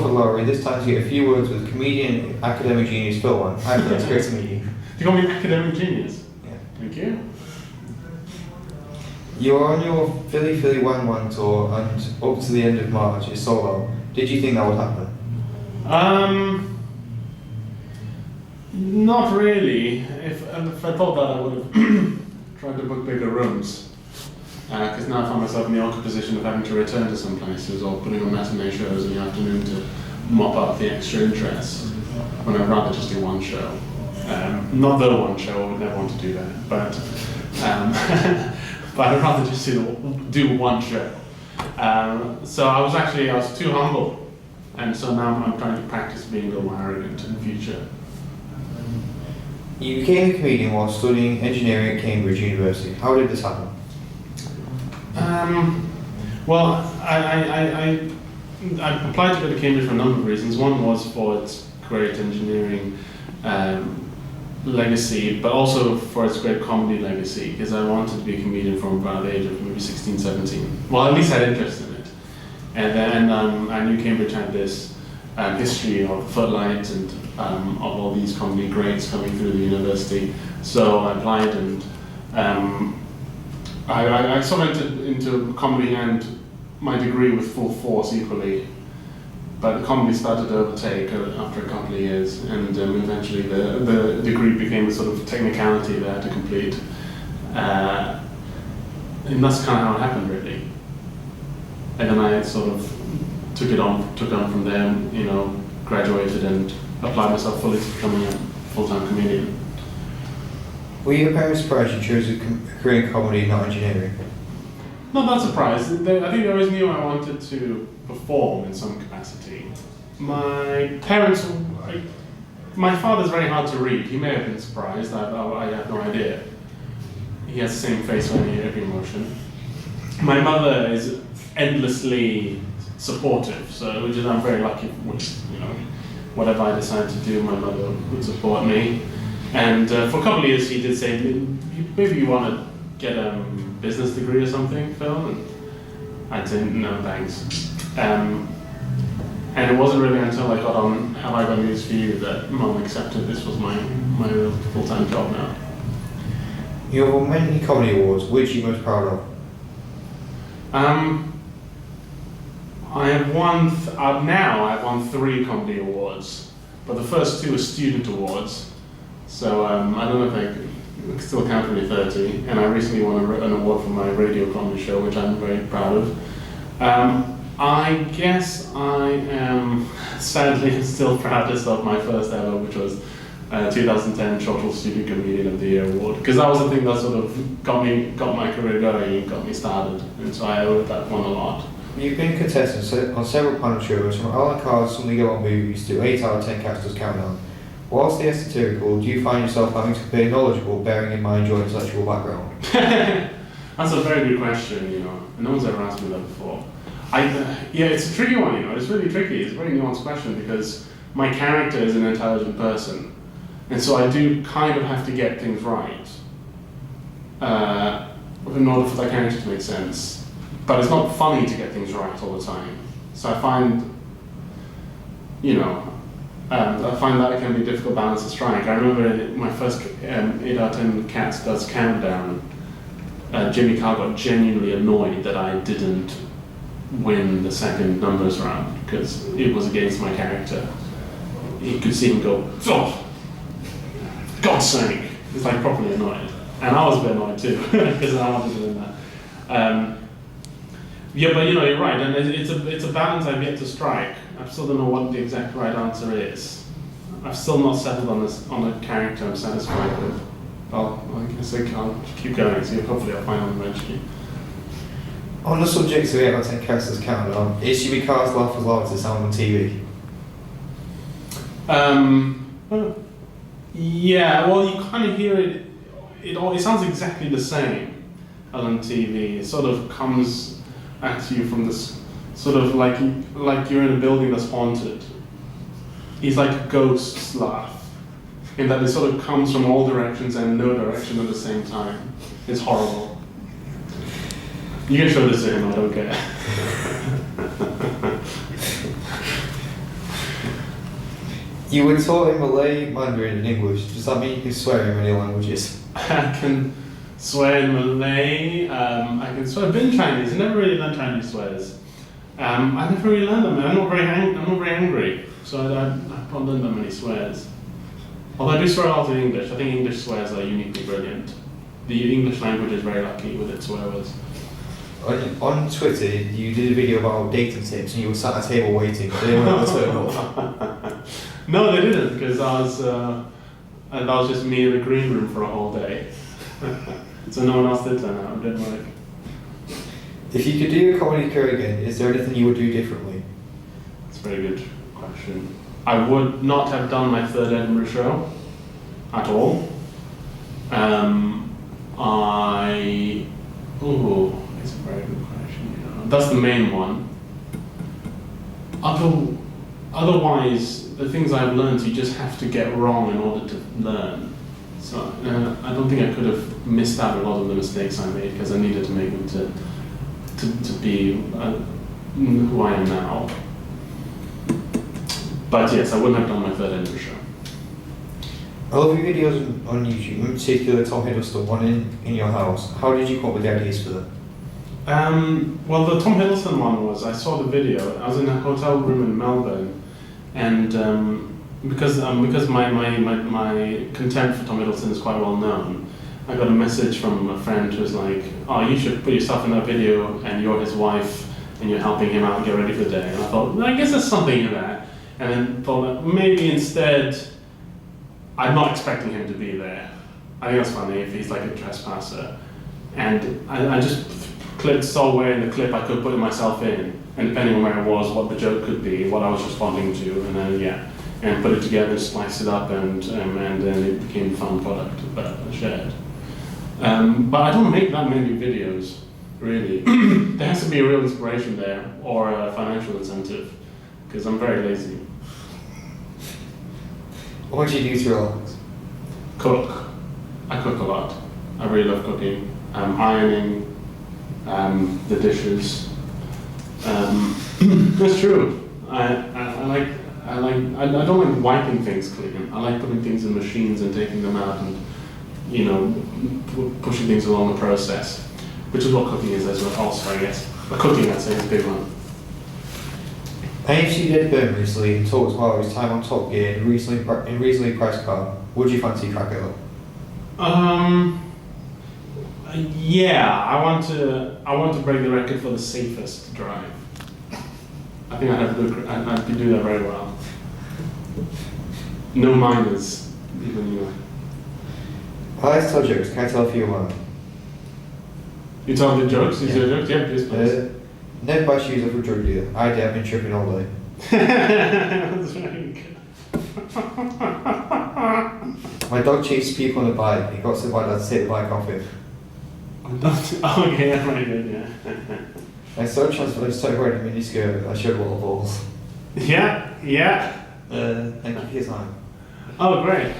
Salford Lowry, this time to get a few words with comedian and academic genius Phil Wang. Hi Phil, it's great to meet you. You call me academic genius? Yeah. Thank you. You're on your Philly Philly Wang Wang tour and up to the end of March is sold out. Did you think that would happen? Not really. If I thought that, I would have tried to book bigger rooms. Because now I find myself in the awkward position of having to return to some places or putting on matinee shows in the afternoon to mop up the extra interest, when I'd rather just do one show. Not the one show, I would never want to do that, but but I'd rather just do one show. So I was too humble, and so now I'm trying to practice being a little more arrogant in the future. You became a comedian while studying engineering at Cambridge University. How did this happen? Well, I applied to go to Cambridge for a number of reasons. One was for its great engineering legacy, but also for its great comedy legacy, because I wanted to be a comedian from about the age of maybe 16, 17. Well, at least I had interest in it. And then I knew Cambridge had this history of footlights and of all these comedy greats coming through the university. So I applied, and I sort of entered into comedy and my degree with full force equally. But the comedy started to overtake after a couple of years, and eventually the degree became a sort of technicality that I had to complete. And that's kind of how it happened, really. And then I sort of took on from there, graduated and applied myself fully to becoming a full-time comedian. Were your parents surprised you chose a career in comedy, not engineering? Not that surprised. I think they always knew I wanted to perform in some capacity. My parents, my father's very hard to read. He may have been surprised. I have no idea. He has the same face for every emotion. My mother is endlessly supportive, which is I'm very lucky with. Whatever I decide to do, my mother would support me. And for a couple of years, he did say, maybe you want to get a business degree or something, Phil? And I'd say, no, thanks. And it wasn't really until I got on Have I Got News For You that Mum accepted this was my real full-time job now. You have won many comedy awards. Which are you most proud of? I have won, I've won 3 comedy awards, but the first 2 are student awards. So I don't know if I can still count me 30, and I recently won an award for my radio comedy show, which I'm very proud of. I guess I am sadly still proudest of my first ever, which was 2010 Shortwell Student Comedian of the Year award, because that was the thing that sort of got my career going and got me started, and so I owe that one a lot. You've been contestant on several panel shows, from Alan Carr's Something Go On movies to 8 out of 10 Casters Countdown. Whilst the satirical, do you find yourself having to be knowledgeable, bearing in mind your intellectual background? That's a very good question, and no one's ever asked me that before. Yeah, it's a tricky one, it's really tricky. It's a very nuanced question because my character is an intelligent person, and so I do kind of have to get things right in order for that character to make sense. But it's not funny to get things right all the time. So I find, I find that it can be a difficult balance to strike. I remember my first 8 out of 10 Cats Does Countdown, Jimmy Carr got genuinely annoyed that I didn't win the second numbers round because it was against my character. You could see him go, oh, God's sake. He's like properly annoyed. And I was a bit annoyed too, because I wanted to win that. Yeah, but you're right, and it's a balance I've yet to strike. I still don't know what the exact right answer is. I've still not settled on a character I'm satisfied with. I guess I'll keep going, so hopefully I'll find one eventually. On the subject of 8 out of 10 Casters Countdown, is Jimmy Carr's laugh as loud as it sounds on TV? Yeah, well, you kind of hear it. It sounds exactly the same as on TV. It sort of comes at you from this sort of like you're in a building that's haunted. He's like a ghost's laugh, in that it sort of comes from all directions and no direction at the same time. It's horrible. You can show this to him, I don't care. You were taught in Malay, Mandarin, and English. Does that mean you can swear in many languages? I can swear in Malay. I can swear a bit in Chinese. I never really learned Chinese swears. I never really learned them. I'm not very angry, so I've not learned that many swears. Although I do swear a lot in English. I think English swears are uniquely brilliant. The English language is very lucky with its swear words. On Twitter, you did a video about dating tips, and you were sat at a table waiting. Did anyone ever turn up? No, they didn't, because that was just me in a green room for a whole day. So no one else did turn out. It didn't work. If you could do a comedy career again, is there anything you would do differently? That's a very good question. I would not have done my third Edinburgh show at all. It's a very good question. Yeah. That's the main one. Otherwise, the things I've learned, you just have to get wrong in order to learn. So I don't think I could have missed out a lot of the mistakes I made because I needed to make them to be who I am now. But yes, I wouldn't have done my third Edinburgh show. I love your videos on YouTube, in particular Tom Hiddleston one in your house. How did you come up with the ideas for them? Well, the Tom Hiddleston one was, I saw the video. I was in a hotel room in Melbourne, and because my contempt for Tom Hiddleston is quite well known, I got a message from a friend who was like, "Oh, you should put yourself in that video, and you're his wife, and you're helping him out get ready for the day." And I thought, well, I guess there's something in that. And then thought that maybe instead, I'm not expecting him to be there. I think that's funny if he's like a trespasser. And I just clipped somewhere in the clip I could put myself in, and depending on where I was, what the joke could be, what I was responding to, and then and put it together, slice it up, and then it became a fun product that I shared. But I don't make that many videos, really. There has to be a real inspiration there, or a financial incentive, because I'm very lazy. What do you do to relax? Cook. I cook a lot. I really love cooking. Ironing the dishes. That's true. I don't like wiping things clean. I like putting things in machines and taking them out and pushing things along the process, which is what cooking is as well. Also, I guess. But cooking, I'd say, is a big one. AFC did Burn recently and talked about his time on Top Gear in recently priced car. Would you fancy crack it up? Yeah, I want to break the record for the safest drive. I think I'd do that very well. No minors, even you. I like to tell jokes. Can I tell a few of mine? You tell the jokes? Is there jokes? Yeah, please. Never buy shoes off a drug dealer. I did. I've been tripping all day. That's very good. My dog chased people on a bike. He got so bad I had to take the bike off him. Okay, that's very good, yeah. I started wearing a miniskirt. I showed a lot of balls. Yeah. Thank you for your time. Oh, great.